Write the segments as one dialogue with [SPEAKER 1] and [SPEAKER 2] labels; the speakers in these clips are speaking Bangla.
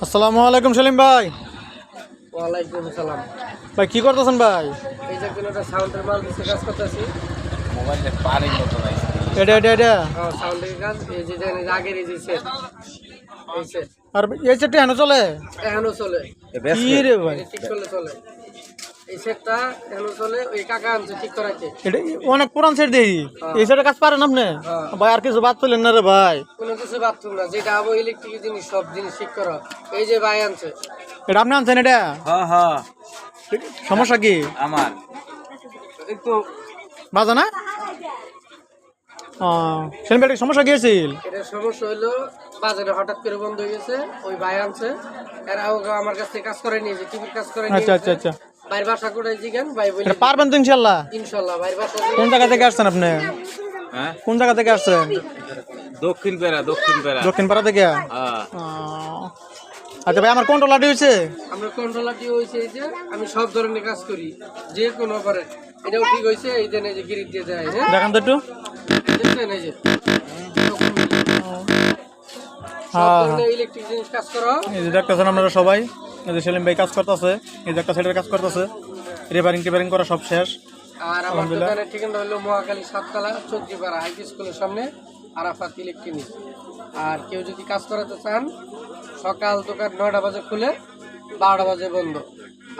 [SPEAKER 1] আসসালামু আলাইকুম সেলিম ভাই।
[SPEAKER 2] ওয়ালাইকুম আসসালাম।
[SPEAKER 1] ভাই কি করতেছেন ভাই?
[SPEAKER 2] এই যে কোনো একটা সাউন্ডের মাল দিতে কাজ করতেছি।
[SPEAKER 3] মোবাইলে পানি মতো নাই।
[SPEAKER 1] এটা
[SPEAKER 2] সাউন্ডের কাজ। এই যে আগের এই যে সেট, এই সেট
[SPEAKER 1] আর এই সেটটা এখনো চলে?
[SPEAKER 2] এখনো চলে।
[SPEAKER 1] কি রে ভাই,
[SPEAKER 2] ঠিক করলে চলে। এই সেটটা এখনো চলে। ওই কাকা আনছে ঠিক করাইতে।
[SPEAKER 1] এটা অনেক পুরান সেট দেখি। এই সেটের কাজ পারেন আপনি? ভাই আর কিছু বাদ তুলেন না রে ভাই।
[SPEAKER 2] কোনো কিছু বাথরুম না, যেটা আবো ইলেকট্রিক জিনিস সব জিনিস ঠিক করা। এই যে ভাই আনছে।
[SPEAKER 1] এটা আপনি আনছেন? এটা
[SPEAKER 3] হ্যাঁ হ্যাঁ
[SPEAKER 1] সমস্যা কি?
[SPEAKER 3] আমার একটু
[SPEAKER 1] বাজে না? সেলিম ভাই সমস্যা কি হয়েছিল?
[SPEAKER 2] এটা সমস্যা হলো বাজারে হঠাৎ করে বন্ধ হয়ে গেছে। ওই ভাই আনছে, এরা আমার কাছ থেকে কাজ করে নিয়েছে, টিভির কাজ করে নিয়েছে।
[SPEAKER 1] আচ্ছা আচ্ছা আচ্ছা,
[SPEAKER 2] ভাইয়ের বাসা কোথায় জিগান, ভাই বলে
[SPEAKER 1] এটা পারবেন তো ইনশাল্লাহ?
[SPEAKER 2] ইনশাল্লাহ। ভাইয়ের বাসা
[SPEAKER 1] কোন জায়গা থেকে আসছেন আপনি?
[SPEAKER 3] হ্যাঁ
[SPEAKER 1] কোন জায়গা থেকে আসছেন?
[SPEAKER 3] দক্ষিণ পাড়া
[SPEAKER 1] দক্ষিণ পাড়া থেকে?
[SPEAKER 3] হ্যাঁ
[SPEAKER 1] আচ্ছা ভাই, আমার কোনটা লাডি হয়েছে?
[SPEAKER 2] আমরা কন্ট্রোলারটি হয়েছে এই যে আমি সব ধরনের কাজ করি, যে কোনো করে। এটাও ঠিক হয়েছে। এই যে এই যে গিরিট দিয়ে যায়, হ্যাঁ
[SPEAKER 1] দেখান তো একটু।
[SPEAKER 2] দেখছেন এই যে সব ধরনের ইলেকট্রিক জিনিস কাজ করা।
[SPEAKER 1] এই যে দেখতেছেন আপনারা সবাই, এই যে সেলিম ভাই কাজ করতেছে, এই যে একটা সেটের কাজ করতেছে, রিপেয়ারিং করা সব শেষ।
[SPEAKER 2] আর আমার দোকানের ঠিকানা হলো মহাকালী সাততলা চৌধুরীপাড়া হাই স্কুলের সামনে, আরাফাত ইলেকট্রনিক। আর কেউ যদি কাজ করাতে চান, সকাল দোকান 9টা বাজে খুলে 12টা বাজে বন্ধ,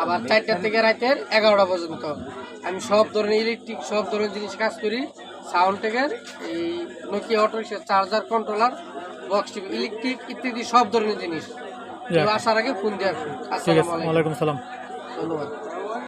[SPEAKER 2] আবার 4টা থেকে রাতের 11টা পর্যন্ত। আমি সব ধরনের ইলেকট্রিক সব ধরনের জিনিস কাজ করি। সাউন্ড টেকের, এই নোকিয়া অটো রিক্সার charger, controller, box TV, electric ইত্যাদি সব ধরনের জিনিস। কেউ আসার আগে ফোন দিয়ে আসুন।
[SPEAKER 1] ঠিক আছে,
[SPEAKER 2] আসসালামু আলাইকুম।
[SPEAKER 1] ওয়ালাইকুম সালাম।
[SPEAKER 2] ধন্যবাদ।